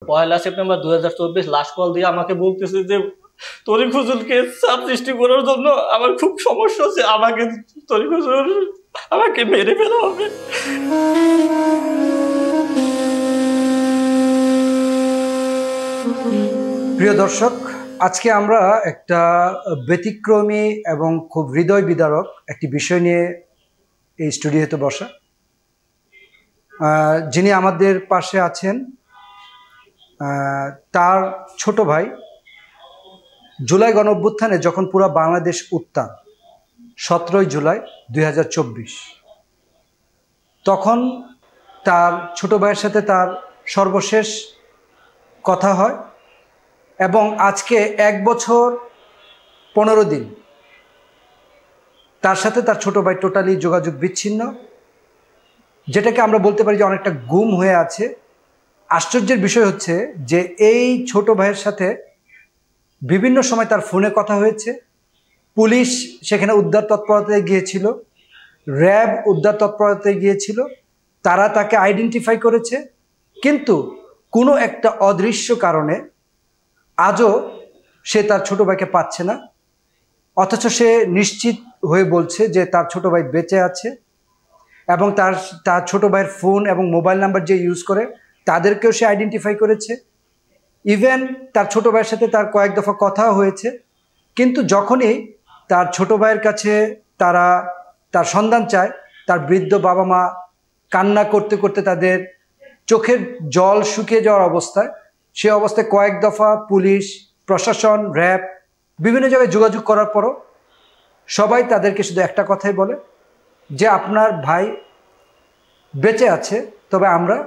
1 September 2024 last call দিয়ে আমাকে বলতেছে যে তরিক হুজুরকে চাপ সৃষ্টি করার জন্য আমার খুব সমস্যা হচ্ছে, আমাকে তরিক হুজুর আমাকে মেরে ফেলা হবে। প্রিয় দর্শক, আজকে আমরা একটা ব্যতিক্রমী এবং খুব হৃদয় বিদারক একটি বিষয় নিয়ে এই স্টুডিওতে বসা। যিনি আমাদের পাশে আছেন, তার ছোট ভাই জুলাই গণঅভ্যুত্থানে যখন পুরো বাংলাদেশ উত্তাল, 17 জুলাই 2024, তখন তার ছোট ভাইয়ের সাথে তার সর্বশেষ কথা হয় এবং আজকে 1 বছর 15 দিন তার সাথে তার ছোট ভাই টোটালি যোগাযোগ বিচ্ছিন্ন, যেটাকে আমরা বলতে পারি যে অনেকটা গুম হয়ে আছে। আশ্চর্যের বিষয় হচ্ছে যে এই ছোট ভাইয়ের সাথে বিভিন্ন সময় তার ফোনে কথা হয়েছে, পুলিশ সেখানে উদ্ধার তৎপরতায় গিয়েছিল, র্যাব উদ্ধার তৎপরতায় গিয়েছিল, তারা তাকে আইডেন্টিফাই করেছে, কিন্তু কোনো একটা অদৃশ্য কারণে আজও সে তার ছোট ভাইকে পাচ্ছে না। অথচ সে নিশ্চিত হয়ে বলছে যে তার ছোট ভাই বেঁচে আছে এবং তার ছোট ভাইয়ের ফোন এবং মোবাইল নাম্বার যে ইউজ করে তাদেরকেও সে আইডেন্টিফাই করেছে। ইভেন তার ছোট ভাইয়ের সাথে তার কয়েক দফা কথা হয়েছে, কিন্তু যখনই তার ছোট ভাইয়ের কাছে তারা তার সন্ধান চায়, তার বৃদ্ধ বাবা মা কান্না করতে করতে তাদের চোখের জল শুকিয়ে যাওয়ার অবস্থায়, সে অবস্থায় কয়েক দফা পুলিশ, প্রশাসন, র্যাব বিভিন্ন জায়গায় যোগাযোগ করার পরও সবাই তাদেরকে শুধু একটা কথাই বলে যে আপনার ভাই বেঁচে আছে, তবে আমরা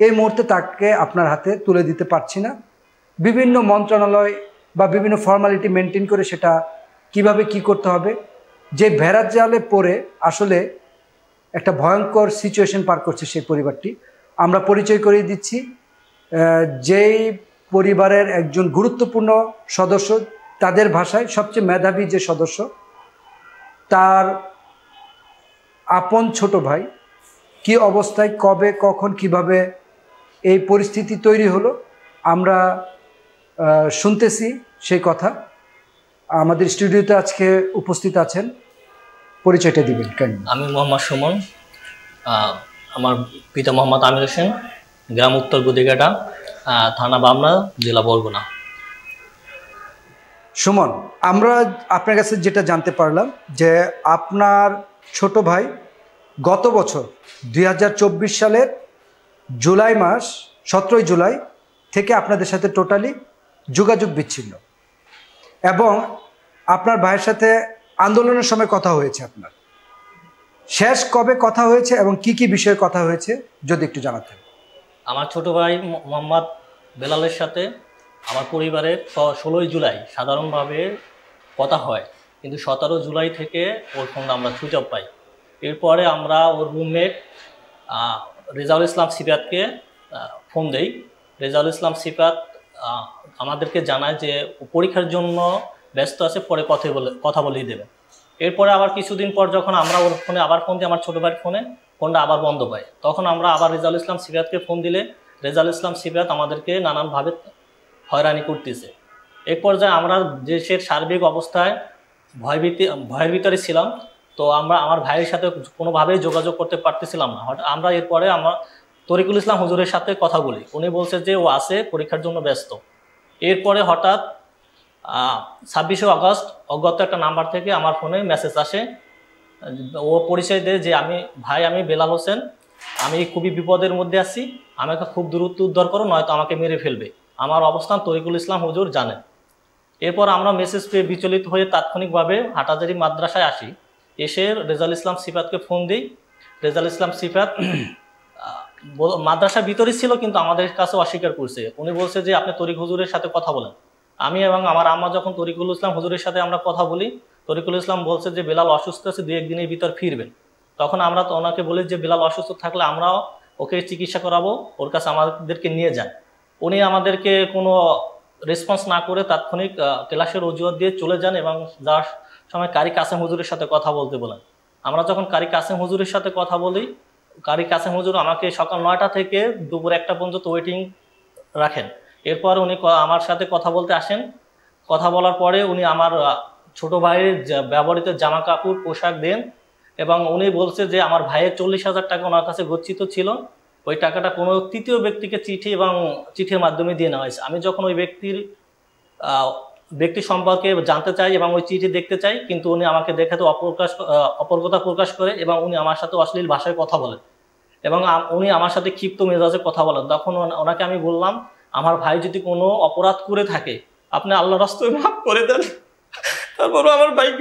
এই মুহূর্তে তাকে আপনার হাতে তুলে দিতে পারছি না। বিভিন্ন মন্ত্রণালয় বা বিভিন্ন ফর্মালিটি মেনটেন করে সেটা কিভাবে কি করতে হবে, যে ভেড়ার জালে পড়ে আসলে একটা ভয়ঙ্কর সিচুয়েশন পার করছে সেই পরিবারটি। আমরা পরিচয় করিয়ে দিচ্ছি যেই পরিবারের একজন গুরুত্বপূর্ণ সদস্য, তাদের ভাষায় সবচেয়ে মেধাবী যে সদস্য, তার আপন ছোট ভাই কি অবস্থায়, কবে, কখন, কিভাবে এই পরিস্থিতি তৈরি হলো, আমরা শুনতেছি সেই কথা। আমাদের স্টুডিওতে আজকে উপস্থিত আছেন, পরিচয়টা দিবেন কেন? আমি মোহাম্মদ সুমন, আমার পিতা মোহাম্মদ আমির হোসেন, গ্রাম উত্তর গুদিঘাটা, থানা বামনা, জেলা বরগুনা। সুমন, আমরা আপনার কাছে যেটা জানতে পারলাম যে আপনার ছোট ভাই গত বছর 2024 সালের জুলাই মাস 17 জুলাই থেকে আপনাদের সাথে টোটালি যোগাযোগ বিচ্ছিন্ন, এবং আপনার ভাইয়ের সাথে আন্দোলনের সময় কথা হয়েছে। আপনার শেষ কবে কথা হয়েছে এবং কি কি বিষয়ে কথা হয়েছে যদি একটু জানাতেন। আমার ছোট ভাই মোহাম্মদ বেলালের সাথে আমার পরিবারের 16 জুলাই সাধারণভাবে কথা হয়, কিন্তু 17 জুলাই থেকে ওর ফোন আমরা সুইচ অফ পাই। এরপরে আমরা ওর রুমমেট রেজাউল ইসলাম সিফাতকে ফোন দেই। রেজাউল ইসলাম সিফাত আমাদেরকে জানায় যে পরীক্ষার জন্য ব্যস্ত আছে, পরে কথা বলেই দেবে। এরপরে আবার কিছুদিন পর যখন আমরা ওর ফোনে আবার ফোন দিই, আমার ছোটো ভাইয়ের ফোনটা আবার বন্ধ পায়, তখন আমরা আবার রেজাউল ইসলাম সিফাতকে ফোন দিলে রেজাউল ইসলাম সিফাত আমাদেরকে নানানভাবে হয়রানি করতেছে। এক পর্যায়ে আমরা দেশের সার্বিক অবস্থায় ভয়ের ভিতরে ছিলাম, তো আমার ভাইয়ের সাথে কোনোভাবেই যোগাযোগ করতে পারতেছিলাম না। আমরা এরপরে আমরা তরিকুল ইসলাম হুজুরের সাথে কথা বলি, উনি বলছে যে ও আছে, পরীক্ষার জন্য ব্যস্ত। এরপরে হঠাৎ 26শে আগস্ট অজ্ঞাত একটা নাম্বার থেকে আমার ফোনে মেসেজ আসে। ও পরিচয় দেয় যে আমি বেলাল হোসেন, আমি খুবই বিপদের মধ্যে আছি, আমাকে খুব দ্রুত উদ্ধার করো, নয়তো আমাকে মেরে ফেলবে। আমার অবস্থান তরিকুল ইসলাম হুজুর জানেন। এরপর আমরা মেসেজ পেয়ে বিচলিত হয়ে তাৎক্ষণিকভাবে হাটাজারি মাদ্রাসায় আসি। এসে রেজাউল ইসলাম সিফাতকে ফোন দিই। রেজাউল ইসলাম সিফাত মাদ্রাসার ভিতরেই ছিল, কিন্তু আমাদের কাছে অস্বীকার করছে। উনি বলছে যে আপনি তরিক হুজুরের সাথে কথা বলেন। আমি এবং আমার আম্মা যখন তরিকুল ইসলাম হুজুরের সাথে আমরা কথা বলি, তরিকুল ইসলাম বলছে যে বেলাল অসুস্থ আছে, 2-1 দিনের ভিতর ফিরবেন। তখন আমরা তো ওনাকে বলি যে বেলাল অসুস্থ থাকলে আমরাও ওকে চিকিৎসা করাবো, ওর কাছে আমাদেরকে নিয়ে যান। উনি আমাদেরকে কোনো রেসপন্স না করে তাৎক্ষণিক ক্লাসের অজুহাত দিয়ে চলে যান এবং যাওয়ার সময় কারি কাসেম হুজুরের সাথে কথা বলতে বলেন। আমরা যখন কারি কাসেম হুজুরের সাথে কথা বলি, কারি কাসেম হুজুর আমাকে সকাল 9টা থেকে দুপুর 1টা পর্যন্ত ওয়েটিং রাখেন। এরপর উনি আমার সাথে কথা বলতে আসেন। কথা বলার পরে উনি আমার ছোট ভাইয়ের ব্যবহৃত জামা কাপড় পোশাক দেন এবং উনি বলছে যে আমার ভাইয়ের 40,000 টাকা ওনার কাছে গচ্ছিত ছিল, ওই টাকাটা কোনো তৃতীয় ব্যক্তিকে চিঠি এবং চিঠির মাধ্যমে দিয়ে নেওয়া হয়েছে। আমি যখন ওই ব্যক্তি সম্পর্কে জানতে চাই এবং ওই চিঠি দেখতে চাই, কিন্তু উনি আমাকে দেখে তো অপরগতা প্রকাশ করে এবং উনি আমার সাথে অশ্লীল ভাষায় কথা বলেন এবং উনি আমার সাথে ক্ষিপ্ত মেজাজে কথা বলেন। তখন ওনাকে আমি বললাম, আমার ভাই যদি কোনো অপরাধ করে থাকে আপনি আল্লাহর রাস্তায় মাফ করে দেন, তারপর আমার ভাইয়ের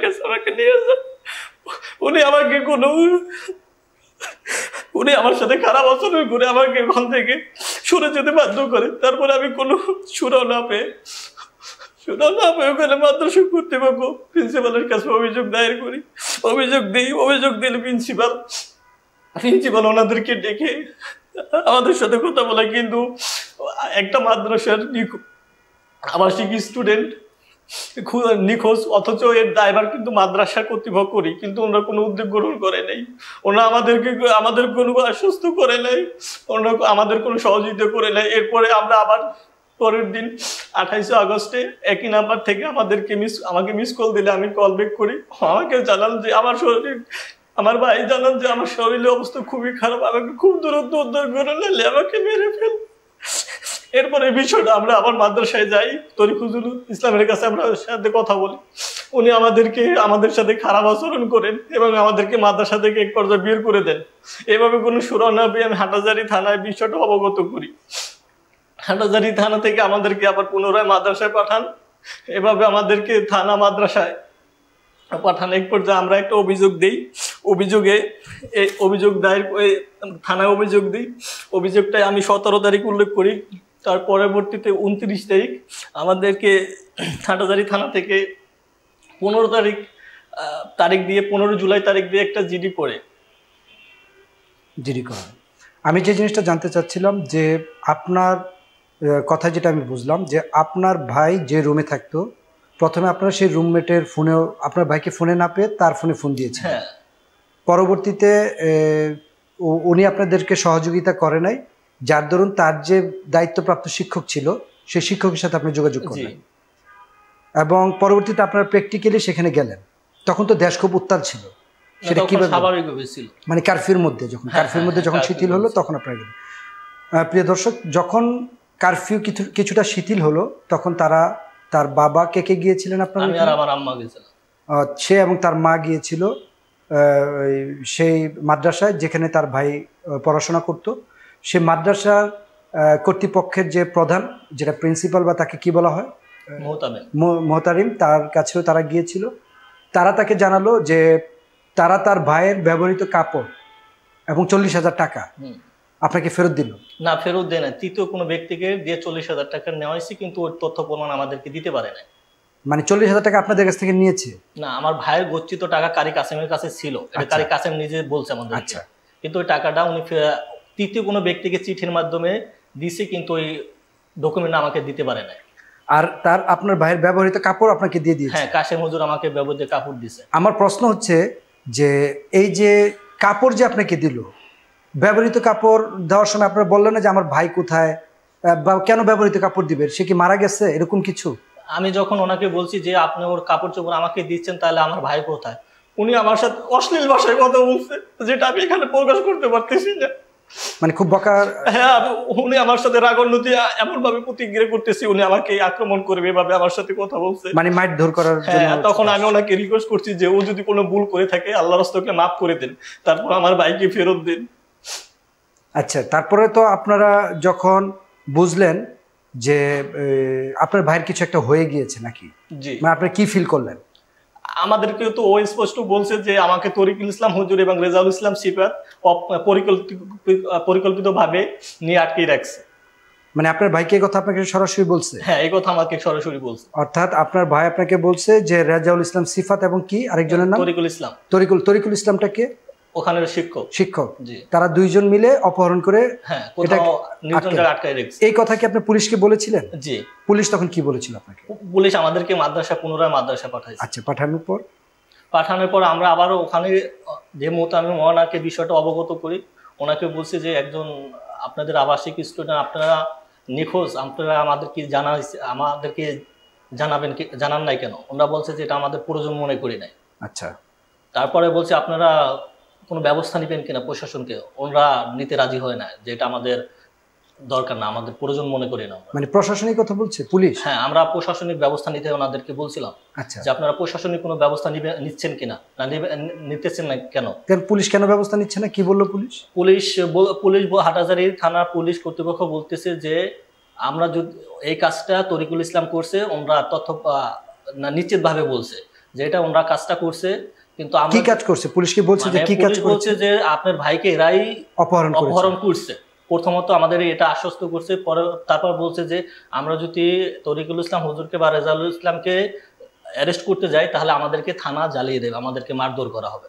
কাছে আমাকে নিয়ে যান। উনি আমার সাথে খারাপ আচরণ করে আমাকে ওখান থেকে সরে যেতে বাধ্য করে। তারপরে আমি কোনো সুরাও না পেয়ে ওখানে মাদ্রাসা কর্তৃপক্ষ প্রিন্সিপালের কাছে অভিযোগ দায়ের করি। অভিযোগ দিলে প্রিন্সিপাল ওনাদেরকে ডেকে আমাদের সাথে কথা বলে, কিন্তু একটা মাদ্রাসার আবাসিক স্টুডেন্ট নিখোঁজ, অথচ এর দায়ভার কিন্তু মাদ্রাসা কর্তৃপক্ষই, কিন্তু ওনারা কোনো উদ্যোগ গ্রহণ করে নাই। ওনারা আমাদের কোনো আশ্বস্ত করে নাই, ওনারা আমাদের কোনো সহযোগিতা করে নাই। এরপরে আমরা আবার পরের দিন 28 আগস্টে একই নাম্বার থেকে আমাকে মিস কল দিলে আমি কল ব্যাক করি। আমাকে জানান যে আমার ভাই জানান যে আমার শরীরের অবস্থা খুবই খারাপ, আমাকে খুব দূরত্ব উদ্ধার করে নিলে আমাকে মেরে ফেল। এরপরে বিষয়টা আমরা আবার মাদ্রাসায় যাই, তরিকুল ইসলামের কাছে আমরা সাথে কথা বলি। উনি আমাদের সাথে খারাপ আচরণ করেন এবং আমাদেরকে মাদ্রাসা থেকে এক পর্যায়ে বের করে দেন। এভাবে কোনো সুরা না পেয়ে আমি হাটাজারি থানায় বিষয়টা অবগত করি। হাটাজারি থানা থেকে আমাদেরকে আবার পুনরায় মাদ্রাসায় পাঠান। এভাবে আমাদেরকে থানা মাদ্রাসায় পাঠান। এক পর্যায়ে আমরা একটা অভিযোগ দিই, থানায় অভিযোগ দিই। অভিযোগটায় আমি 17 তারিখ উল্লেখ করি। তার পরবর্তীতে 29 তারিখ আমাদেরকে হাটাজারি থানা থেকে 15 জুলাই তারিখ দিয়ে একটা জিডি করে। আমি যে জিনিসটা জানতে চাচ্ছিলাম যে আপনার কথা যেটা আমি বুঝলাম যে আপনার ভাই যে রুমে থাকতো, প্রথমে আপনারা সেই রুমমেটের ফোনেও আপনার ভাইকে ফোনে না পেয়ে তার ফোনে ফোন দিয়েছেন। হ্যাঁ। পরবর্তীতে উনি আপনাদেরকে সহযোগিতা করে নাই, যার দরুন তার যে দায়িত্বপ্রাপ্ত শিক্ষক ছিল সেই শিক্ষকের সাথে আপনি যোগাযোগ করলেন এবং পরবর্তীতে আপনারা প্র্যাকটিক্যালি সেখানে গেলেন। তখন তো দেশ খুব উত্তাল ছিল, সেটা কিভাবে স্বাভাবিকভাবে ছিল, মানে কারফিউর মধ্যে যখন শিথিল হলো তখন আপনারা গেলেন। প্রিয় দর্শক, যখন কারফিউ কিছুটা শিথিল হলো তখন তার বাবা কে গিয়েছিলেন আপনার? আমি আর আমার আম্মা গিয়েছিলাম। সে এবং তার মা গিয়েছিল সেই মাদ্রাসায় যেখানে তার ভাই পড়াশোনা করত। সে মাদ্রাসার কর্তৃপক্ষের যে প্রধান, যেটা প্রিন্সিপাল বা তাকে কি বলা হয়, মোহতারিম, তার কাছেও তারা গিয়েছিল। তারা তাকে জানালো যে তারা তার ভাইয়ের ব্যবহৃত কাপড় এবং 40,000 টাকা আপনাকে ফেরত দিল। না, ফেরত দেয় না, তৃতীয় কোনো ব্যক্তিকে দিয়ে 40,000 টাকা নেওয়া হয়েছে, কিন্তু ওর তথ্য প্রমাণ আমাদেরকে দিতে পারে না। মানে 40,000 টাকা আপনাদের কাছ থেকে নিয়েছে? না, আমার ভাইয়ের গচ্ছিত টাকা কারি কাসেমের কাছে ছিল, কারি কাসেম নিজে বলছে আমাদের। আচ্ছা, কিন্তু ওই টাকাটা উনি তৃতীয় কোনো ব্যক্তিকে চিঠির মাধ্যমে দিছে, কিন্তু ওই ডকুমেন্ট আমাকে দিতে পারে না। আর আপনার ভাইয়ের ব্যবহৃত কাপড় আপনাকে দিয়ে দিয়েছে? হ্যাঁ, কাসেম হুজুর আমাকে ব্যবহৃত কাপড় দিছে। আমার প্রশ্ন হচ্ছে যে এই যে কাপড় যে আপনাকে দিল, ব্যবহৃত কাপড় দেওয়ার সময় আপনারা বললেন না যে আমার ভাই কোথায় বা কেন ব্যবহৃত কাপড় দিবেন, সে কি মারা গেছে এরকম কিছু? আমি যখন ওনাকে বলছি যে আপনি ওর কাপড় চোপড় আমাকে দিচ্ছেন, তাহলে আমার ভাই কোথায়, উনি আমার সাথে অশ্লীল ভাষায় কথা বলছে, যেটা আমি এখানে প্রকাশ করতে পারতেছি না। মানে খুব বকা? হ্যাঁ, উনি আমার সাথে রাগান্বিত এমন ভাবে প্রতিক্রিয়া করতেছি, উনি আমাকে আক্রমণ করবে এভাবে আমার সাথে কথা বলছে, মানে মারধর করার জন্য। তখন আমি ওনাকে রিকোয়েস্ট করছি যে ও যদি কোনো ভুল করে থাকে আল্লাহর রাস্তায় মাফ করে দেন, তারপর আমার ভাইকে ফেরত দিন। আচ্ছা, তারপরে তো আপনারা যখন বুঝলেন যে আপনার ভাইয়ের কিছু একটা হয়ে গিয়েছে নাকি, জি, মানে আপনি কি ফিল করলেন? আমাদেরকে তো ও স্পষ্ট বলছে যে আমাকে তরিকুল ইসলাম হুজুর এবং রেজাউল ইসলাম সিফাত পরিকল্পিতভাবে নিয়ে আটকে রাখছে। মানে আপনার ভাইকে এই কথা আপনাকে সরাসরি বলছে? হ্যাঁ, এই কথা আমাকে সরাসরি বলছে। অর্থাৎ আপনার ভাই আপনাকে বলছে যে রেজাউল ইসলাম সিফাত এবং কি আরেকজনের নাম? তরিকুল ইসলাম। তরিকুল ইসলামটা কে? ওখানের শিক্ষক। জি, তারা দুইজন মিলে অপহরণ করে এই কথা কি আপনি পুলিশকে বলেছিলেন? জি। পুলিশ তখন কি বলেছিল আপনাকে? পুলিশ আমাদেরকে পুনরায় মাদ্রাসা পাঠাইছে। আচ্ছা, পাঠানোর পর আমরা আবারও ওখানে যে মুহূর্তে আমি ওনাকে বিষয়টা অবগত করি, ওনাকে বলছি যে একজন আপনাদের আবাসিক স্টুডেন্ট, আপনারা নিখোঁজ, আপনারা আমাদেরকে জানাবেন কি, জানান নাই কেন? ওনারা বলছে যে এটা আমাদের প্রয়োজন মনে করি নাই। আচ্ছা, তারপরে বলছে আপনারা কোনো ব্যবস্থা নেবেন কিনা প্রশাসনকে, ওনারা নিতে রাজি হয় না, যে এটা আমাদের দরকার না, আমাদের প্রয়োজন মনে করি না। মানে প্রশাসনিক কথা বলছে পুলিশ? হ্যাঁ, আমরা প্রশাসনিক ব্যবস্থা নিতে ওনাদেরকে বলছিলাম। আচ্ছা, যে আপনারা প্রশাসনিক কোনো ব্যবস্থা নিচ্ছেন কিনা, না নিতেছেন না কেন? পুলিশ কেন ব্যবস্থা নিচ্ছে না, কি বললো পুলিশ? পুলিশ হাটহাজারী থানার পুলিশ কর্তৃপক্ষ বলতেছে যে আমরা যদি এই কাজটা তরিকুল ইসলাম করছে, ওনারা তথ্য নিশ্চিত ভাবে বলছে যে এটা ওনারা কাজটা করছে, কিন্তু আমরা কি কাজ করছে পুলিশ কি বলছে, যে কি কাজ করছে? যে আপনার ভাইকে এরাই অপহরণ করছে। প্রথমত আমাদের এটা আশ্বস্ত করছে, পরে তারপর বলছে যে আমরা যদি তরিকুল ইসলাম হুজুরকে বা রেজাউল ইসলামকে অ্যারেস্ট করতে যাই তাহলে আমাদেরকে থানা জ্বালিয়ে দেবে, আমাদেরকে মারধর করা হবে।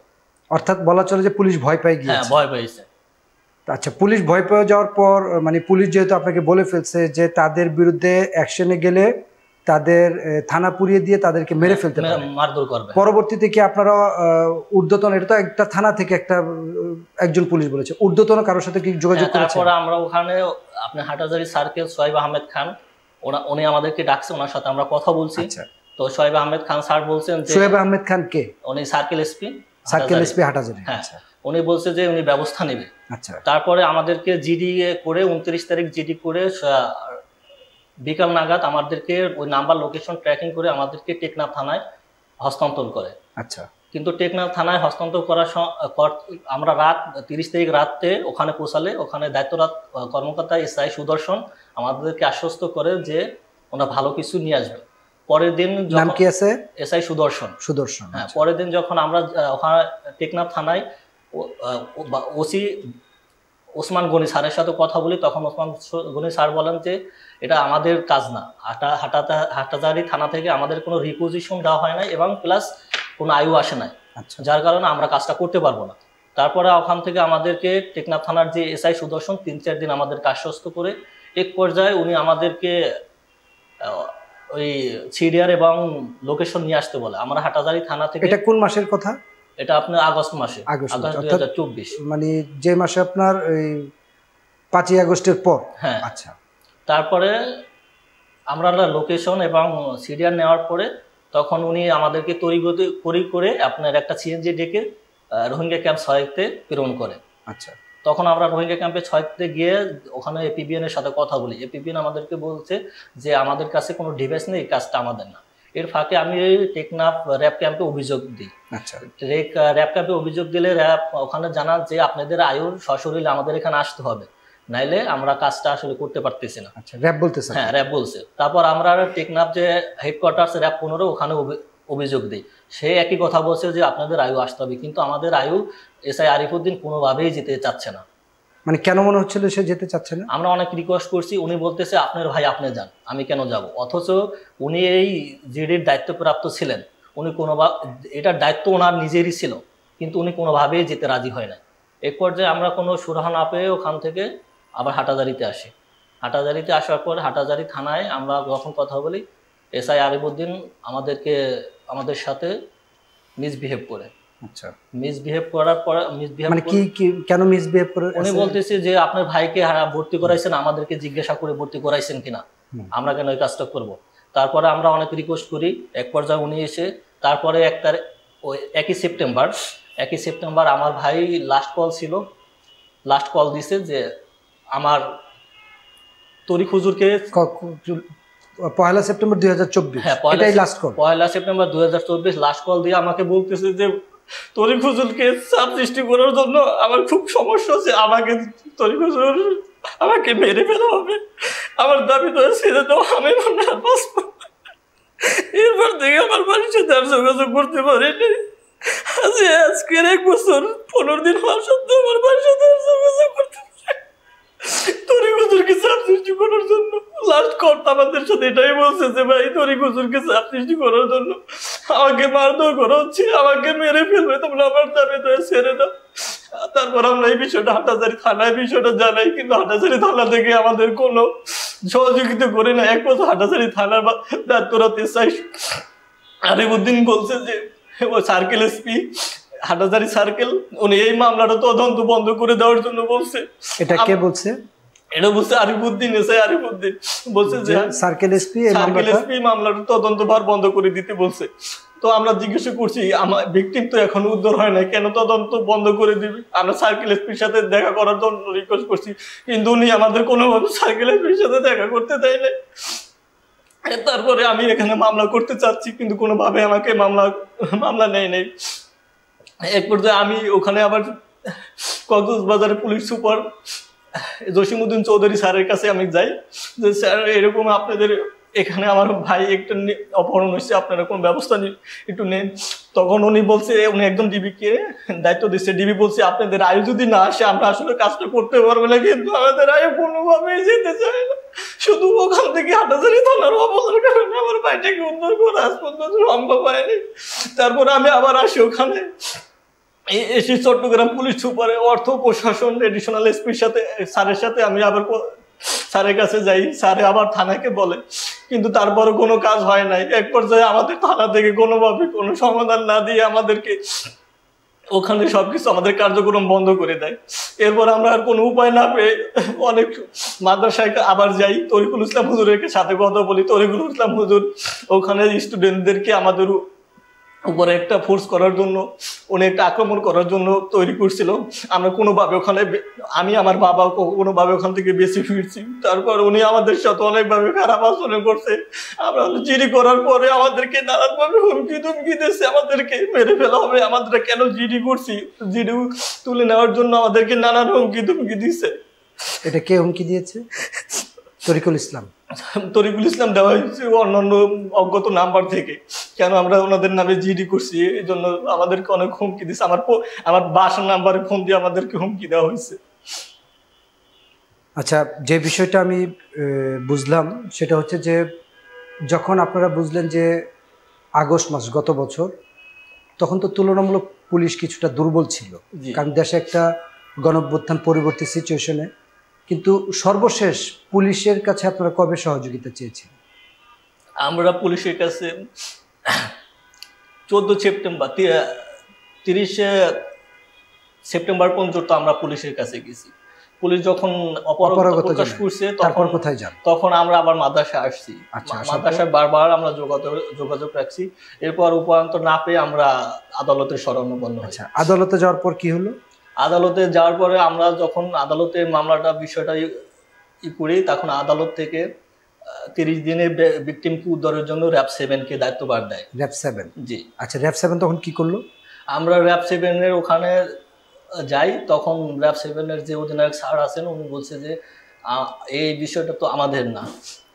অর্থাৎ বলা চলে যে পুলিশ ভয় পেয়ে গিয়েছে। হ্যাঁ, ভয় পেয়েছে। আচ্ছা, পুলিশ ভয় পেয়ে যাওয়ার পর মানে পুলিশ যেহেতু আপনাকে বলে ফেলছে যে তাদের বিরুদ্ধে অ্যাকশনে গেলে তাদের থানা পুড়িয়ে দিয়ে তাদেরকে মেরে ফেলতে পারে, মারধর করবে, পরবর্তীতে কি আপনারা ঊর্ধ্বতন, এটা তো একটা থানা থেকে একটা একজন পুলিশ বলেছে, ঊর্ধ্বতন কারোর সাথে কি যোগাযোগ করেছে? তারপরে আমরা ওখানে আপনার হাটহাজারী সার্কেল সোহেব আহমেদ খান, উনি আমাদেরকে ডাকছে, ওনার সাথে আমরা কথা বলছি। তো সোহেব আহমেদ খান স্যার বলছেন যে, সোহেব আহমেদ খান কে? উনি সার্কেল এসপি হাটহাজারী। হ্যাঁ, উনি বলছে যে উনি ব্যবস্থা নেবে। আচ্ছা, তারপরে আমাদেরকে জিডি করে 29 তারিখ জিডি করে বিকাল নাগাদ আমাদেরকে ওই নাম্বার লোকেশন ট্র্যাকিং করে আমাদেরকে টেকনাফ থানায় হস্তান্তর করে। আচ্ছা, কিন্তু টেকনাফ থানায় হস্তান্তর করার আমরা 30 তারিখ রাতে ওখানে পৌঁছালে ওখানে দায়িত্বরত কর্মকর্তা এসআই সুদর্শন আমাদেরকে আশ্বস্ত করে যে ওরা ভালো কিছু নিয়ে আসবে। পরের দিন নাম কি আছে? এসআই সুদর্শন। হ্যাঁ, পরের দিন যখন আমরা ওখানে টেকনাফ থানায় ওসি ওসমান গনি স্যারের সাথে কথা বলি, তখন ওসমান গনি স্যার বলেন যে এটা আমাদের কাজ না, হাটহাজারী থানা থেকে আমাদের কোনো রিপোজিশন দেওয়া হয় নাই এবং প্লাস কোনো আয়ু আসে নাই, যার কারণে আমরা কাজটা করতে পারবো না। তারপরে ওখান থেকে আমাদেরকে টেকনাফ থানার যে এসআই সুদর্শন 3-4 দিন আমাদেরকে আশ্বস্ত করে এক পর্যায়ে উনি আমাদেরকে ওই সিডিআর এবং লোকেশন নিয়ে আসতে বলে। আমরা হাটহাজারী থানা থেকে, এটা কোন মাসের কথা? এটা আপনার আগস্ট মাসে, আগস্ট 2024, মানে যে মাসে আপনার ওই 5ই আগস্টের পর। হ্যাঁ, আচ্ছা। তারপরে আমরা লোকেশন এবং সিডিআর নেওয়ার পরে তখন উনি আমাদেরকে তড়ি করে আপনার একটা সিএনজি ডেকে রোহিঙ্গা ক্যাম্প 6-তে প্রেরণ করে। আচ্ছা, তখন আমরা রোহিঙ্গা ক্যাম্পে 6-তে গিয়ে ওখানে এপিবিএন এর সাথে কথা বলি। এপিবিএন আমাদেরকে বলছে যে আমাদের কাছে কোনো ডিভাইস নেই, কাজটা আমাদের না। এর ফাঁকে আমি টেকনাফ র্যাব ক্যাম্পে অভিযোগ দিই। আচ্ছা, র্যাব ক্যাম্পে অভিযোগ দিলে র্যাব ওখানে জানান যে আপনাদের আয়ুর সশরীরে আমাদের এখানে আসতে হবে, নাইলে আমরা কাজটা আসলে করতে পারতেছি না। আচ্ছা, র্যাব বলতেছে? হ্যাঁ, র্যাব বলছে। তারপর আমরা টেকনাফ যে হেডকোয়ার্টার্স র্যাব 15 ওখানে অভিযোগ দিই, সে একই কথা বলছে যে আপনাদের আয়ু আসতে হবে, কিন্তু আমাদের আয়ু এসআই আরিফউদ্দিন কোনোভাবেই যেতে চাচ্ছে না। মানে কেন মনে হচ্ছিল সে যেতে চাচ্ছে না? আমরা অনেক রিকোয়েস্ট করছি, উনি বলতেছে আপনার ভাই আপনি যান, আমি কেন যাব? অথচ উনি এই জিডির দায়িত্বপ্রাপ্ত ছিলেন, উনি এটার দায়িত্ব ওনার নিজেরই ছিল, কিন্তু উনি কোনোভাবেই যেতে রাজি হয় না। এক পর্যায়ে আমরা কোনো সুরাহা না পেয়ে ওখান থেকে আবার হাটহাজারীতে আসি। হাটহাজারীতে আসার পর হাটহাজারী থানায় আমরা যখন কথা বলি, এসআই আরিফউদ্দিন আমাদের সাথে মিসবিহেভ করে। আচ্ছা, মিসবিহেভ করার পর মানে কি কেন মিসবিহেভ করে? উনি বলতেছে যে আপনার ভাইকে ভর্তি করাইছেন, আমাদেরকে জিজ্ঞাসা করে ভর্তি করাইছেন কিনা, আমরা কেন এই কাজটা করব? তারপরে আমরা অনেক রিকোয়েস্ট করি, এক পর্যায়ে উনি এসে তারপরে একই সেপ্টেম্বর আমার ভাই লাস্ট কল দিছে যে আমার তরিক হুজুরকে 1 সেপ্টেম্বর 2024। হ্যাঁ, এটাই last call. 1 September 2024 last call দিয়ে আমাকে বলতেছে যে তরিক হুজুরকে চাপ সৃষ্টি করার জন্য আমার খুব সমস্যা হচ্ছে, তরিক হুজুর আমাকে মেরে ফেলা হবে, আমার দাবি তো ছেড়ে দাও, আমি মনে আর বাঁচব। এরপর থেকে আমার বাড়ির সাথে আর যোগাযোগ করতে পারিনি। আজকের 1 বছর 15 দিন হওয়ার সত্ত্বেও আমার বাড়ির সাথে আর যোগাযোগ করতে পারি তরিক হুজুরকে চাপ সৃষ্টি করার জন্য। লাস্ট কর্তা আমাদের সাথে এটাই বলছে যে ভাই তরিক হুজুরকে চাপ সৃষ্টি করার জন্য আমাকে মারধর করা হচ্ছে, আমাকে মেরে ফেলবে, তোমরা আমার দাবি তো ছেড়ে দাও। তারপর আমরা এই বিষয়টা হাটহাজারী থানায় জানাই, কিন্তু হাটহাজারী থানা থেকে আমাদের কোনো সহযোগিতা করে না। 1 বছর হাটহাজারী থানার দায়িত্বরত এসআই আরিফউদ্দিন বলছে যে ও সার্কেল এসপি হাটহাজারী সার্কেল, উনি এই মামলাটা তদন্ত বন্ধ করে দেওয়ার জন্য বলছে। এটা কে বলছে? এটা বলছে আরিফুদ্দিন, এসআই আরিফুদ্দিন বলছে যে সার্কেল এসপি এই সার্কেল মামলাটা এসপি মামলাটা তদন্তভার বন্ধ করে দিতে বলছে। তো আমরা জিজ্ঞাসা করছি আমার ভিকটিম তো এখনো উদ্ধার হয় নাই, কেন তদন্ত বন্ধ করে দিবে? আমরা সার্কেল এসপির সাথে দেখা করার জন্য রিকোয়েস্ট করছি, কিন্তু উনি আমাদের কোনোভাবে সার্কেল এসপির সাথে দেখা করতে দেয় নাই। তারপরে আমি এখানে মামলা করতে চাচ্ছি, কিন্তু কোনোভাবে আমাকে মামলা নেয় নাই। এক পর্যায়ে আমি ওখানে আবার কক্সবাজারের পুলিশ সুপার জসিমউদ্দিন চৌধুরী স্যারের কাছে আমি যাই যে স্যার এরকম আপনাদের এখানে আমার ভাই একটা অপহরণ হয়েছে, আপনারা কোন ব্যবস্থা একটু নেন। তখন উনি বলছে, উনি একদম ডিবিকে দায়িত্ব দিচ্ছে, ডিবি বলছে আপনাদের আয়ু যদি না আসে আমরা আসলে কাজটা করতে পারবো না, কিন্তু আমাদের আয়ু কোনোভাবেই যেতে চায় না। শুধু ওখান থেকে হাটাজারি থানার অবস্থার কারণে আমার ভাইটাকে উদ্ধার করা আজ পর্যন্ত সম্ভব হয়নি। তারপরে আমি আবার আসি ওখানে, এসি চট্টগ্রাম পুলিশ সুপারে অর্থ প্রশাসন এডিশনাল এসপির সাথে স্যারের সাথে আমি আবার স্যারের কাছে যাই। স্যারে আবার থানাকে বলে, কিন্তু তারপরে কোনো কাজ হয় নাই। এক পর্যায়ে আমাদের থানা থেকে কোনোভাবে কোনো সমাধান না দিয়ে আমাদেরকে ওখানে সবকিছু আমাদের কার্যক্রম বন্ধ করে দেয়। এরপর আমরা আর কোনো উপায় না পেয়ে অনেক মাদ্রাসায় আবার যাই, তরিকুল ইসলাম হুজুরের সাথে কথা বলি। তরিকুল ইসলাম হুজুর ওখানে স্টুডেন্টদেরকে আমাদের উপরে একটা ফোর্স করার জন্য, উনি একটা আক্রমণ করার জন্য তৈরি করছিল। আমরা কোনোভাবে ওখানে, আমি আমার বাবা কোনোভাবে ওখান থেকে বেশি ফিরছি। তারপর উনি আমাদের সাথে অনেকভাবে খারাপ আচরণ করছে। আমরা জিডি করার পরে আমাদেরকে নানানভাবে হুমকি ধুমকি দিচ্ছে, আমাদেরকে মেরে ফেলা হবে। আমাদের কেন জিডি করছি, জিডি তুলে নেওয়ার জন্য আমাদেরকে নানান হুমকি ধুমকি দিচ্ছে। এটা কে হুমকি দিয়েছে? তরিকুল ইসলাম। তরিকুল ইসলাম দেওয়া হয়েছে অন্যান্য অজ্ঞাত নাম্বার থেকে। কেন আমরা ওনাদের নামে জিডি করছি এই জন্য আমাদেরকে অনেক হুমকি দিচ্ছে। আমার বাসার নাম্বারে ফোন দিয়ে আমাদেরকে হুমকি দেওয়া হয়েছে। আচ্ছা, যে বিষয়টা আমি বুঝলাম সেটা হচ্ছে যে যখন আপনারা বুঝলেন যে আগস্ট মাস গত বছর, তখন তো তুলনামূলক পুলিশ কিছুটা দুর্বল ছিল, কারণ দেশে একটা গণঅভ্যুত্থান পরবর্তী সিচুয়েশনে। কিন্তু সর্বশেষ পুলিশের কাছে আপনারা কবে সহযোগিতা চেয়েছিলেন? আমরা পুলিশের কাছে 14 সেপ্টেম্বর 30 সেপ্টেম্বর পর্যন্ত আমরা পুলিশের কাছে গেছি। পুলিশ যখন অপরাধ প্রকাশ করছে তারপর কোথায় যান? তখন আমরা আবার মাদ্রাসায় আসছি। মাদ্রাসায় বারবার আমরা যোগাযোগ রাখছি। এরপর উপায়ন্তর না পেয়ে আমরা আদালতের শরণাপন্ন হই। আচ্ছা, আদালতে যাওয়ার পর কি হলো? আদালতে যাওয়ার পরে আমরা যখন আদালতে মামলাটা বিষয়টা করি, তখন আদালত থেকে 30 দিনে ভিকটিমকে উদ্ধারের জন্য র‍্যাব 7-কে দায়িত্বভার দেয়। র‍্যাব 7? জি। আচ্ছা, র‍্যাব 7 তখন কি করলো? আমরা র‍্যাব 7-এর ওখানে যাই, তখন র‍্যাব 7-এর যে অধিনায়ক স্যার আছেন উনি বলছে যে এই বিষয়টা তো আমাদের না,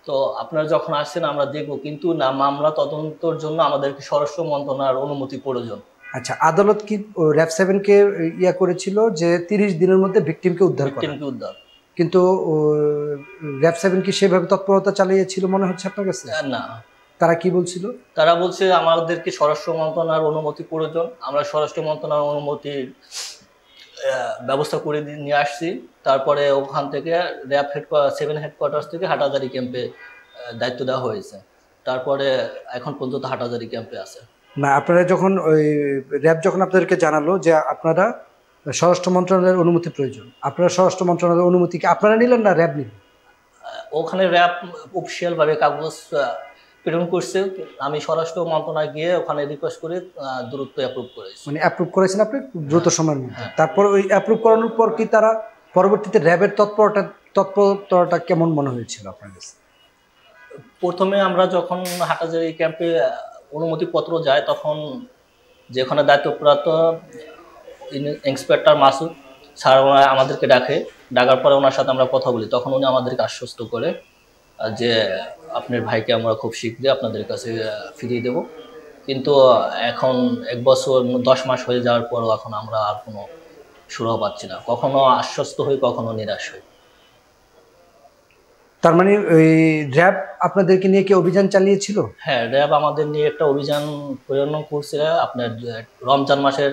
তো আপনারা যখন আসছেন আমরা দেখব, কিন্তু না, মামলা তদন্তের জন্য আমাদেরকে স্বরাষ্ট্র মন্ত্রণালয়ের অনুমতি প্রয়োজন। আচ্ছা, আদালত কি র‍্যাব 7-কে ইয়া করেছিল যে 30 দিনের মধ্যে ভিকটিমকে উদ্ধার করা, কিন্তু র‍্যাব 7 কি সেভাবে তৎপরতা চালিয়েছিল মনে হচ্ছে আপনার কাছে? না। তারা কি বলছিল? তারা বলছে আমাদেরকে স্বরাষ্ট্র মন্ত্রণালয়ের অনুমতি প্রয়োজন। আমরা স্বরাষ্ট্র মন্ত্রণালয়ের অনুমতির ব্যবস্থা করে নিয়ে আসছি। তারপরে ওখান থেকে র‍্যাব 7 হেডকোয়ার্টার্স থেকে হাটাজারি ক্যাম্পে দায়িত্ব দেওয়া হয়েছে। তারপরে এখন পর্যন্ত হাটাজারি ক্যাম্পে আছে। না, আপনারা যখন ওই র‍্যাব যখন আপনাদেরকে জানালো যে আপনারা স্বরাষ্ট্র মন্ত্রণালয়ের অনুমতি প্রয়োজন, আপনারা স্বরাষ্ট্র মন্ত্রণালয়ের অনুমতি কি আপনারা নিলেন না র‍্যাব নিল? ওখানে র‍্যাব অফিসিয়ালভাবে কাগজ প্রেরণ করছে, আমি স্বরাষ্ট্র মন্ত্রণালয়ে গিয়ে ওখানে রিকোয়েস্ট করে দ্রুত অ্যাপ্রুভ করেছি। মানে অ্যাপ্রুভ করেছেন আপনি দ্রুত সময়ের মধ্যে? তারপর ওই অ্যাপ্রুভ করানোর পর কি তারা পরবর্তীতে র‍্যাবের তৎপরতাটা কেমন মনে হয়েছিল আপনার কাছে? প্রথমে আমরা যখন হাটাজারি ক্যাম্পে অনুমতিপত্র যায়, তখন যেখানে দায়িত্বপ্রাপ্ত ইন্সপেক্টর মাসুদ স্যার আমাদেরকে ডাকার পরে ওনার সাথে আমরা কথা বলি। তখন উনি আমাদেরকে আশ্বস্ত করে যে আপনার ভাইকে আমরা খুব শীঘ্রই আপনাদের কাছে ফিরিয়ে দেব। কিন্তু এখন 1 বছর 10 মাস হয়ে যাওয়ার পরও এখন আমরা আর কোনো সুরাহ পাচ্ছি না। কখনো আশ্বস্ত হই, কখনো নিরাশ হই। তার মানে ওই র‍্যাব আপনাদেরকে নিয়ে কি অভিযান চালিয়েছিল? হ্যাঁ, র‍্যাব আমাদের নিয়ে একটা অভিযান পরিচালনা করছে আপনার রমজান মাসের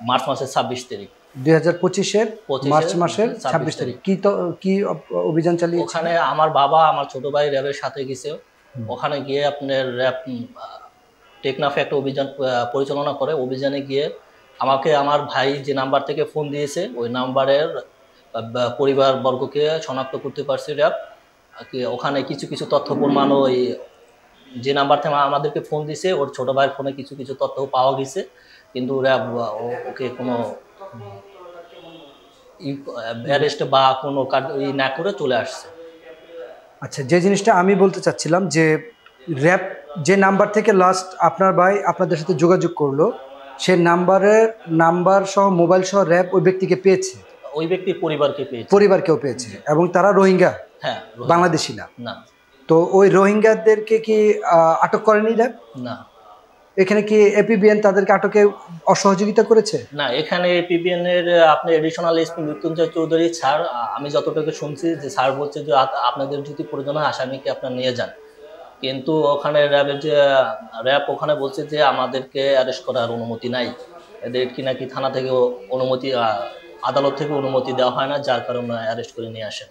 মার্চ মাসের 26 তারিখ, 2025-এর মার্চ মাসের 26 তারিখ। কি অভিযান চালিয়েছে? ওখানে আমার বাবা, আমার ছোট ভাই র‍্যাবের সাথে গেছে। ওখানে গিয়ে আপনার র‍্যাব টেকনাফে একটা অভিযান পরিচালনা করে। অভিযানে গিয়ে আমাকে আমার ভাই যে নাম্বার থেকে ফোন দিয়েছে ওই নাম্বারের পরিবারবর্গকে শনাক্ত করতে পারছে র্যাব। ওখানে কিছু কিছু তথ্য প্রমাণ, ওই যে নাম্বার থেকে আমাদেরকে ফোন দিছে ওর ছোট ভাইয়ের ফোনে কিছু কিছু তথ্য পাওয়া গেছে, কিন্তু র্যাব ওকে কোনো অ্যারেস্ট বা কোনো না করে চলে আসছে। আচ্ছা, যে জিনিসটা আমি বলতে চাচ্ছিলাম যে র্যাব যে নাম্বার থেকে লাস্ট আপনার ভাই আপনাদের সাথে যোগাযোগ করলো, সে নাম্বার সহ মোবাইল সহ র্যাব ওই ব্যক্তিকে পেয়েছে, ওই ব্যক্তির পরিবারকে পেয়েছে, পরিবারকেও পেয়েছে, এবং তারা রোহিঙ্গা, হ্যাঁ বাংলাদেশি না। না। তো ওই রোহিঙ্গাদেরকে কি আটক করেনি র্যাব? না। এখানে কি এপিবিএন তাদেরকে আটকে অসহযোগিতা করেছে? না, এখানে এপিবিএন এর আপনি additional SP Mrityunjoy Chowdhury sir, আমি যতটুকু শুনছি যে স্যার বলছে যে আপনাদের যদি প্রয়োজন হয় আসামিকে আপনার নিয়ে যান, কিন্তু ওখানে র্যাব ওখানে বলছে যে আমাদেরকে অ্যারেস্ট করার অনুমতি নাই, এদের কি নাকি থানা থেকে অনুমতি, আদালত থেকে অনুমতি দেওয়া হয় না, যার কারণে অ্যারেস্ট করে নিয়ে আসেন।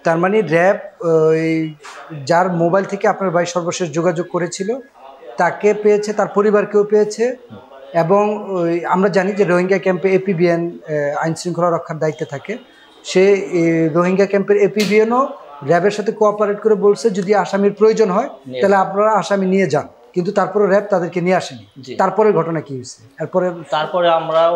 তার মানে র্যাব ওই যার মোবাইল থেকে আপনার ভাই সর্বশেষ যোগাযোগ করেছিল তাকে পেয়েছে, তার পরিবারকেও পেয়েছে, এবং ওই আমরা জানি যে রোহিঙ্গা ক্যাম্পে এপিবিএন আইন শৃঙ্খলা রক্ষার দায়িত্বে থাকে, সে রোহিঙ্গা ক্যাম্পের এপিবিএনও র্যাবের সাথে কোঅপারেট করে বলছে যদি আসামির প্রয়োজন হয় তাহলে আপনারা আসামি নিয়ে যান, কিন্তু তারপরে র্যাব তাদেরকে নিয়ে আসেনি। তারপরে ঘটনা কি হয়েছে? তারপরে আমরাও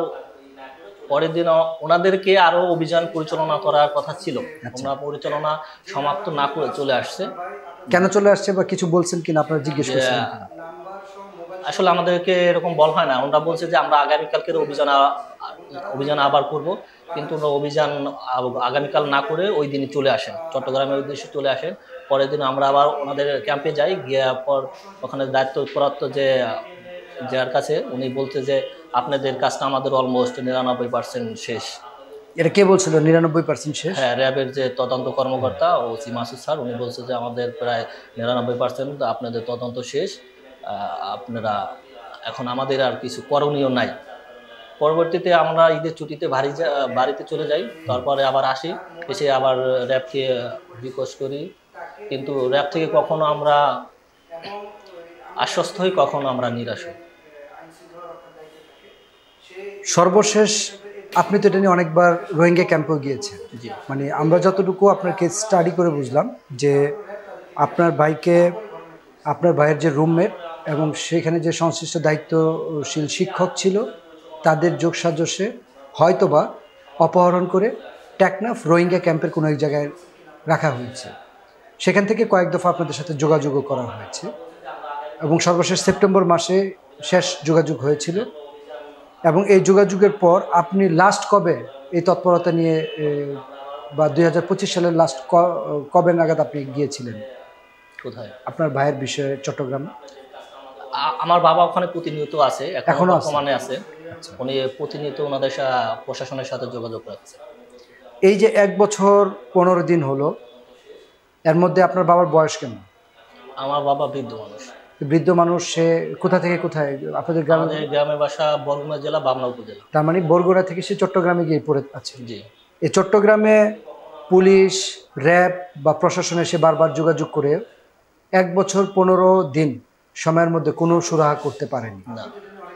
পরের দিন ওনাদেরকে আরো অভিযান পরিচালনা করার কথা ছিল, আমরা পরিচালনা সমাপ্ত না করে চলে আসছে। কেন চলে আসছে বা কিছু বলছেন কিনা আপনারা জিজ্ঞেস করছেন? আসলে আমাদেরকে এরকম বলা হয় না, ওনারা বলছে যে আমরা আগামীকালকের অভিযান আবার করব, কিন্তু ওরা অভিযান আগামীকাল না করে ওই দিনই চলে আসেন, চট্টগ্রামের উদ্দেশ্যে চলে আসেন। পরের দিন আমরা আবার ওনাদের ক্যাম্পে যাই, গিয়ে পর ওখানে দায়িত্বপ্রাপ্ত যার কাছে উনি বলছে যে আপনাদের কাজটা আমাদের অলমোস্ট 99% শেষ। এটা কে বলছিল 99% শেষ? হ্যাঁ, র্যাবের যে তদন্ত কর্মকর্তা ওসি মাসুদ স্যার, উনি বলছে যে আমাদের প্রায় 99% আপনাদের তদন্ত শেষ, আপনারা এখন আমাদের আর কিছু করণীয় নাই। পরবর্তীতে আমরা ঈদের ছুটিতে বাড়িতে চলে যাই, তারপরে আবার আসি, এসে আবার র্যাবকে রিকোয়েস্ট করি, কিন্তু র্যাব থেকে কখনো আমরা আশ্বস্ত হই, কখনো আমরা নিরাশ হই। সর্বশেষ আপনি তো এটা নিয়ে অনেকবার রোহিঙ্গা ক্যাম্পেও গিয়েছেন, মানে আমরা যতটুকু আপনার কেস স্টাডি করে বুঝলাম যে আপনার ভাইয়ের যে রুমমেট এবং সেখানে যে সংশ্লিষ্ট দায়িত্বশীল শিক্ষক ছিল তাদের যোগসাজশে হয়তোবা অপহরণ করে টেকনাফ রোহিঙ্গা ক্যাম্পের কোনো এক জায়গায় রাখা হয়েছে। সেখান থেকে কয়েক দফা আপনাদের সাথে যোগাযোগও করা হয়েছে, এবং সর্বশেষ সেপ্টেম্বর মাসে শেষ যোগাযোগ হয়েছিল। এবং এই যোগাযোগের পর আপনি লাস্ট কবে এই তৎপরতা নিয়ে বা 2025 সালের লাস্ট কবে নাগাদ আপনি গিয়েছিলেন? কোথায়? আপনার ভাইয়ের বিষয়ে চট্টগ্রামে। আমার বাবা ওখানে প্রতিনিয়ত আছে, এখনো বর্তমানে আছে, উনি প্রতিনিয়ত ওনাদের প্রশাসনের সাথে যোগাযোগ রাখছে। এই যে 1 বছর 15 দিন হলো, এর মধ্যে আপনার বাবার বয়স কেমন? আমার বাবা বৃদ্ধ মানুষ। বৃদ্ধ মানুষ, সে কোথা থেকে কোথায়? আপনাদের গ্রামের বাসা বরগুনা জেলা বামনা উপজেলা। তার মানে বরগুনা থেকে সে চট্টগ্রামে গিয়ে পড়ে আছে। জি। এই চট্টগ্রামে পুলিশ, র্যাব বা প্রশাসনে সে বারবার যোগাযোগ করে 1 বছর 15 দিন সময়ের মধ্যে কোনো সুরাহা করতে পারেনি।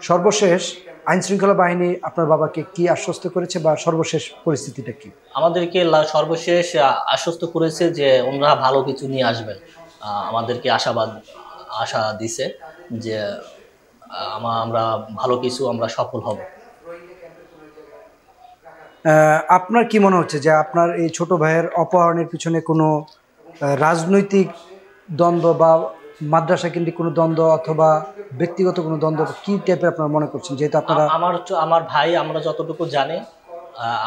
সর্বশেষ আইন শৃঙ্খলা বাহিনী আপনার বাবাকে কি আশ্বস্ত করেছে বা সর্বশেষ পরিস্থিতিটা কি? আমাদেরকে সর্বশেষ আশ্বস্ত করেছে যে ওনারা ভালো কিছু নিয়ে আসবেন, আমাদেরকে আশা দিছে যে আমরা ভালো কিছু আমরা সফল হব। আপনার কি মনে হচ্ছে যে আপনার এই ছোট ভাইয়ের অপহরণের পিছনে কোনো রাজনৈতিক দ্বন্দ্ব বা মাদ্রাসা কেন্দ্রিক কোনো দ্বন্দ্ব অথবা ব্যক্তিগত কোনো দ্বন্দ্ব কি টাইপের আপনারা মনে করছেন? যেহেতু আপনারা আমার ভাই, আমরা যতটুকু জানি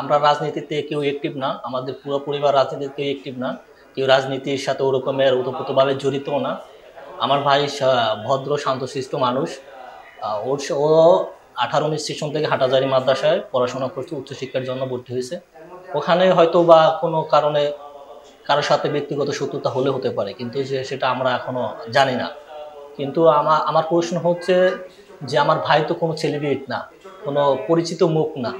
আমরা রাজনীতিতে কেউ অ্যাক্টিভ না, আমাদের পুরো পরিবার রাজনীতিতে কেউ অ্যাক্টিভ না, কেউ রাজনীতির সাথে ওরকমের ওতপ্রোতভাবে জড়িতও না। আমার ভাই ভদ্র শান্তশিষ্ট মানুষ, ও 18-19 সেশন থেকে হাটাজারি মাদ্রাসায় পড়াশোনা করছে, উচ্চশিক্ষার জন্য ভর্তি হয়েছে। ওখানে হয়তো বা কোনো কারণে কারোর সাথে ব্যক্তিগত শত্রুতা হলে হতে পারে, কিন্তু সেটা আমরা এখনো জানি না। কিন্তু আমার প্রশ্ন হচ্ছে যে আমার ভাই তো কোনো সেলিব্রিটি না, কোনো পরিচিত মুখ না,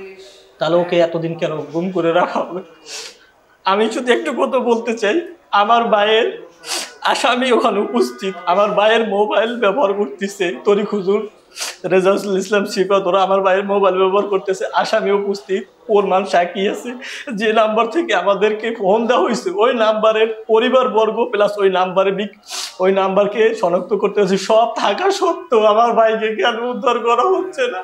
তাহলে ওকে এতদিন কেন গুম করে রাখা হবে? আমি শুধু একটু কথা বলতে চাই, আমার ভাইয়ের আসামি ওখানে উপস্থিত, আমার ভাইয়ের মোবাইল ব্যবহার করতেছে তরিক হুজুর, রেজাউল ইসলাম শিপা, ওরা আমার ভাইয়ের মোবাইল ব্যবহার করতেছে। আসামি উপস্থিত, প্রমাণ সাক্ষী আছে। যে নাম্বার থেকে আমাদেরকে ফোন দেওয়া হয়েছে ওই নাম্বারের পরিবারবর্গ প্লাস ওই নাম্বারকে শনাক্ত করতে হচ্ছে। সব থাকা সত্ত্বেও আমার ভাইকে কেন উদ্ধার করা হচ্ছে না?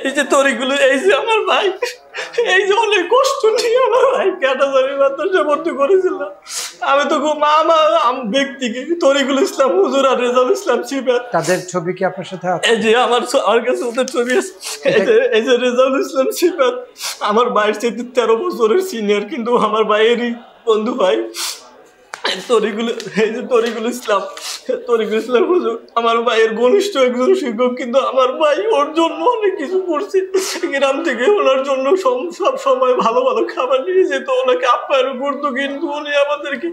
এই যে তরিগুলো, এই যে আমার ভাই, এই যে অনেক কষ্ট নিয়ে আমার ভাই ক্যাটাগরি মাদ্রাসা ভর্তি করেছিলাম। আমি তো ব্যক্তিকে তরিকুল ইসলাম হুজুর আর রেজাউল ইসলাম শিপা, তাদের ছবি কি আপনার সাথে আছে? এই যে আমার কাছে ওদের ছবি আছে। এই যে রেজাউল ইসলাম শিপা আমার ভাইয়ের চেয়ে 13 বছরের সিনিয়র, কিন্তু আমার ভাইয়েরই বন্ধু ভাই। তরিকুল ইসলাম হুজুর আমার ভাইয়ের ঘনিষ্ঠ একজন শিক্ষক, কিন্তু আমার ভাই ওর জন্য অনেক কিছু করছে। গ্রাম থেকে ওনার জন্য সব সময় ভালো ভালো খাবার নিয়ে যেত, ওনাকে আপ্যায়ন করতো, কিন্তু উনি আমাদেরকে,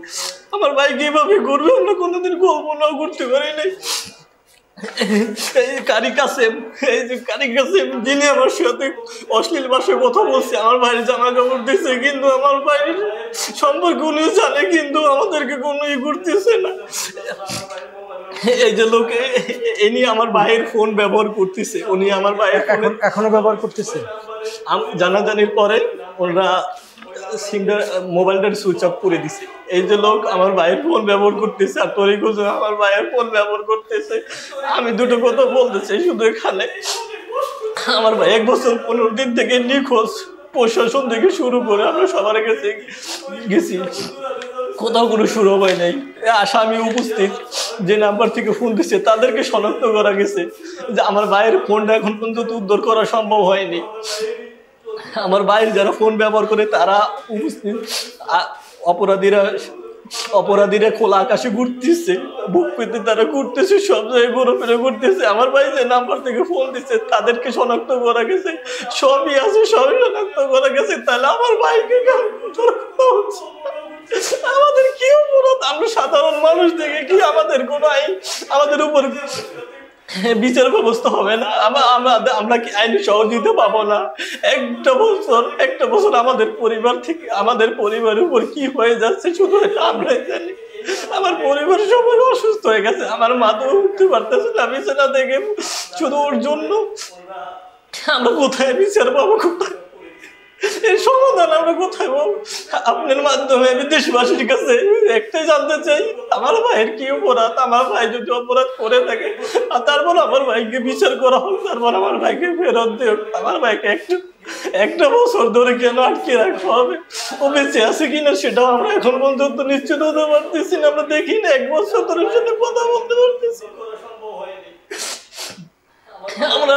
আমার ভাইকে এভাবে করবে আমরা কোনোদিন কল্পনাও করতে পারি নাই। কারি কাসেম, এই যে কারি কাসেম যিনি আমার সাথে অশ্লীল ভাষায় কথা বলছে, আমার ভাইয়ের জামা কাপড় দিচ্ছে, কিন্তু আমার ভাইয়ের সম্পর্কে উনিও জানে, কিন্তু আমাদেরকে কোনো করতেছে না। এই যে লোক ইনি আমার ভাইয়ের ফোন ব্যবহার করতেছে, উনি আমার ভাইয়ের এখনো ব্যবহার করতেছে। জানাজানির পরে ওরা মোবাইলটা সুইচ অফ করে দিছে। এই যে লোক আমার ভাইয়ের ফোন ব্যবহার করতেছে, আর তরিক হুজুর আমার ভাইয়ের ফোন ব্যবহার করতেছে। আমি দুটো কথা বলতে চাই শুধু এখানে, আমার ভাই 1 বছর 15 দিন থেকে নিখোঁজ। প্রশাসন থেকে শুরু করে আমরা সবার কাছে গেছি, কোথাও কোনো শুরু হয় নাই। আসামি উপস্থিত, যে নাম্বার থেকে ফোন দিচ্ছে তাদেরকে শনাক্ত করা গেছে, যে আমার ভাইয়ের ফোনটা এখন পর্যন্ত উদ্ধার করা সম্ভব হয়নি। আমার ভাইয়ের যারা ফোন ব্যবহার করে তারা উপস্থিত, অপরাধীরা খোলা আকাশে ঘুরতেছে, বুক পেতে তারা ঘুরতেছে, সব জায়গায় ঘুরে ঘুরতেছে। আমার ভাই যে নাম্বার থেকে ফোন দিচ্ছে তাদেরকে শনাক্ত করা গেছে, সবই আছে, সবই শনাক্ত করা গেছে। তাহলে আমার ভাইকে আমাদের কি অপরাধ? আমরা সাধারণ মানুষ থেকে কি আমাদের কোনো আইন আমাদের উপর বিচার ব্যবস্থা হবে না? আমরা কি আইনি সহযোগিতা পাবো না? একটা বছর আমাদের পরিবারের উপর কি হয়ে যাচ্ছে শুধু আমরাই জানি। আমার পরিবার সবাই অসুস্থ হয়ে গেছে, আমার মা তো উঠতে পারতেছে না বিছানা থেকে, শুধু ওর জন্য। আমরা কোথায় বিচার পাবো? এর সমাধান আমরা কোথায় পাবো? আপনার মাধ্যমে আমি দেশবাসীর কাছে একটাই জানতে চাই, আমার ভাইয়ের কি অপরাধ? আমার ভাই যদি অপরাধ করে থাকে তারপর আমার ভাইকে বিচার করা হোক, তারপর আমার ভাইকে ফেরত দেব। আমার ভাইকে একটা বছর ধরে কেন আটকে রাখা হবে? ও বেঁচে আছে কিনা সেটাও আমরা এখন পর্যন্ত নিশ্চিত হতে পারতেছি না। আমরা দেখি না 1 বছর ধরে সাথে কথা বলতে পারতেছি। আমরা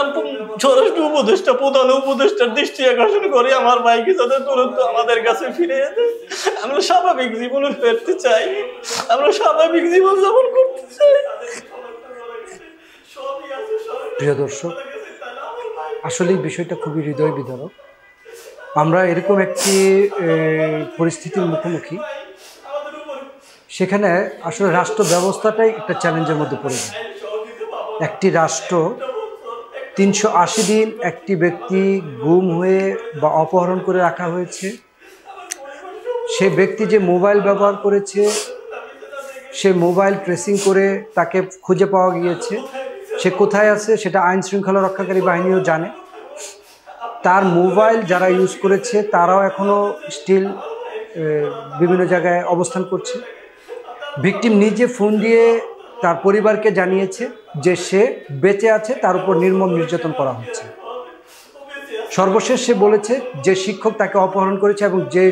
স্বরাষ্ট্র উপদেষ্টা, প্রধান উপদেষ্টার দৃষ্টি আকর্ষণ করি আমার ভাইকে যাতে তুরন্ত আমাদের কাছে ফিরে যেতে, আমরা স্বাভাবিক জীবনে ফিরতে চাই, আমরা স্বাভাবিক জীবন যাপন করতে চাই। প্রিয় দর্শক, আসলে বিষয়টা খুবই হৃদয় বিদারক। আমরা এরকম একটি পরিস্থিতির মুখোমুখি, সেখানে আসলে রাষ্ট্র ব্যবস্থাটাই একটা চ্যালেঞ্জের মধ্যে পড়ে যায়। একটি রাষ্ট্র 380 দিন একটি ব্যক্তি গুম হয়ে বা অপহরণ করে রাখা হয়েছে, সে ব্যক্তি যে মোবাইল ব্যবহার করেছে সে মোবাইল ট্রেসিং করে তাকে খুঁজে পাওয়া গিয়েছে, সে কোথায় আছে সেটা আইন শৃঙ্খলা রক্ষাকারী বাহিনীও জানে। তার মোবাইল যারা ইউজ করেছে তারাও এখনও স্টিল বিভিন্ন জায়গায় অবস্থান করছে। ভিকটিম নিজে ফোন দিয়ে তার পরিবারকে জানিয়েছে যে সে বেঁচে আছে, তার উপর নির্মম নির্যাতন করা হচ্ছে। সর্বশেষ সে বলেছে যে শিক্ষক তাকে অপহরণ করেছে এবং যে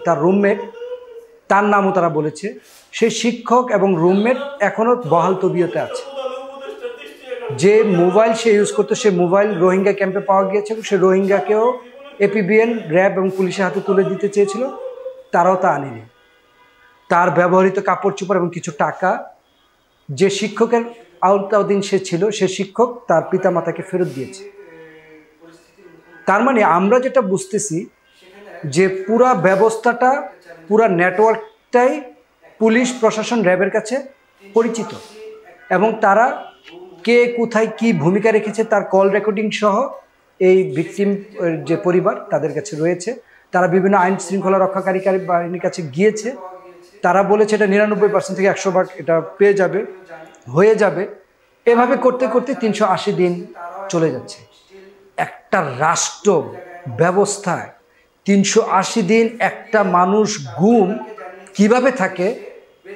তার রুমমেট, তার নামও তারা বলেছে, সেই শিক্ষক এবং রুমমেট এখনও বহাল তবিয়তে আছে। যে মোবাইল সে ইউজ করতো সে মোবাইল রোহিঙ্গা ক্যাম্পে পাওয়া গিয়েছে এবং সে রোহিঙ্গাকেও এপিবিএন, র্যাব এবং পুলিশের হাতে তুলে দিতে চেয়েছিল, তারাও তা আনেনি। তার ব্যবহৃত কাপড় চোপড় এবং কিছু টাকা যে শিক্ষকের আওতাধীন সে ছিল, সে শিক্ষক তার পিতামাতাকে ফেরত দিয়েছে। তার মানে আমরা যেটা বুঝতেছি যে পুরা ব্যবস্থাটা, পুরা নেটওয়ার্কটাই পুলিশ প্রশাসন, র্যাবের কাছে পরিচিত এবং তারা কে কোথায় কি ভূমিকা রেখেছে তার কল রেকর্ডিং সহ এই ভিকটিম যে পরিবার তাদের কাছে রয়েছে। তারা বিভিন্ন আইন শৃঙ্খলা রক্ষাকারী বাহিনীর কাছে গিয়েছে, তারা বলেছে এটা 99% থেকে 100% এটা হয়ে যাবে। এভাবে করতে করতে 380 দিন চলে যাচ্ছে। একটা রাষ্ট্র ব্যবস্থায় 380 দিন একটা মানুষ গুম কিভাবে থাকে,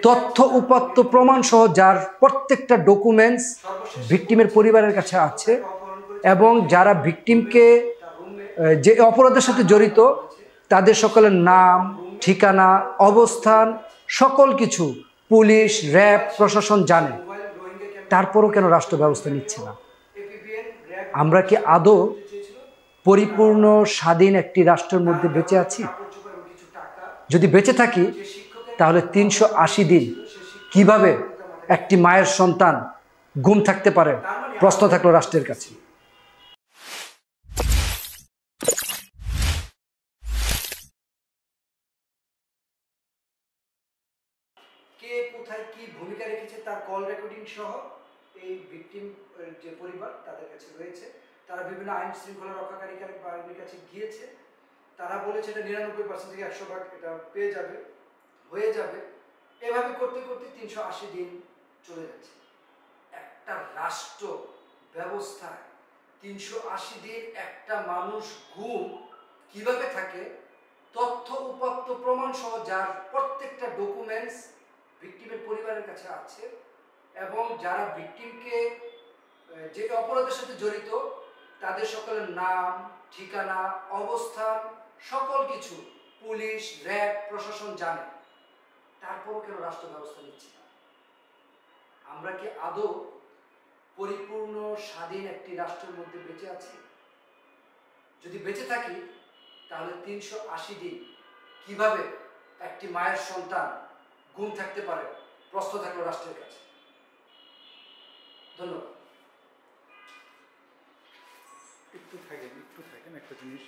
তথ্য উপাত্ত প্রমাণ সহ যার প্রত্যেকটা ডকুমেন্টস ভিকটিমের পরিবারের কাছে আছে, এবং যারা ভিকটিমকে যে অপরাধের সাথে জড়িত তাদের সকলের নাম, ঠিকানা, অবস্থান, সকল কিছু পুলিশ, র্যাব, প্রশাসন জানে। তারপরও কেন রাষ্ট্র ব্যবস্থা নিচ্ছে না? আমরা কি আদৌ পরিপূর্ণ স্বাধীন একটি রাষ্ট্রের মধ্যে বেঁচে আছি? যদি বেঁচে থাকি তাহলে 380 দিন কিভাবে একটি মায়ের সন্তান গুম থাকতে পারে? প্রশ্ন থাকলো রাষ্ট্রের কাছে। কে কোথায় কি ভূমিকা রেখেছে তার কল রেকর্ডিং সহ এই ভিকটিম যে পরিবার তাদের কাছে রয়েছে। তারা বিভিন্ন আইন শৃঙ্খলা রক্ষাকারী বাহিনীর কাছে গিয়েছে। তারা বলেছে এটা 99% থেকে 100% এটা পেয়ে যাবে, হয়ে যাবে। এভাবে করতে করতে 380 দিন চলে যাচ্ছে। একটা রাষ্ট্র ব্যবস্থায় 380 দিন একটা মানুষ গুম কিভাবে থাকে, তথ্য উপাত্ত প্রমাণ সহ যার প্রত্যেকটা ডকুমেন্টস ভিকটিমের পরিবারের কাছে আছে, এবং যারা ভিকটিমকে যে অপরাধের সাথে জড়িত তাদের সকলের নাম, ঠিকানা, অবস্থান, সকল কিছু পুলিশ, র্যাব, প্রশাসন জানে। তারপরও কেন রাষ্ট্র ব্যবস্থা নিচ্ছে না? আমরা কি আদৌ পরিপূর্ণ স্বাধীন একটি রাষ্ট্রের মধ্যে বেঁচে আছি? যদি বেঁচে থাকি তাহলে 380 দিন কিভাবে একটি মায়ের সন্তান গুম থাকতে পারে? প্রশ্ন থাকলো রাষ্ট্রের কাছে। ধন্যবাদ। একটু থাকেন একটা জিনিস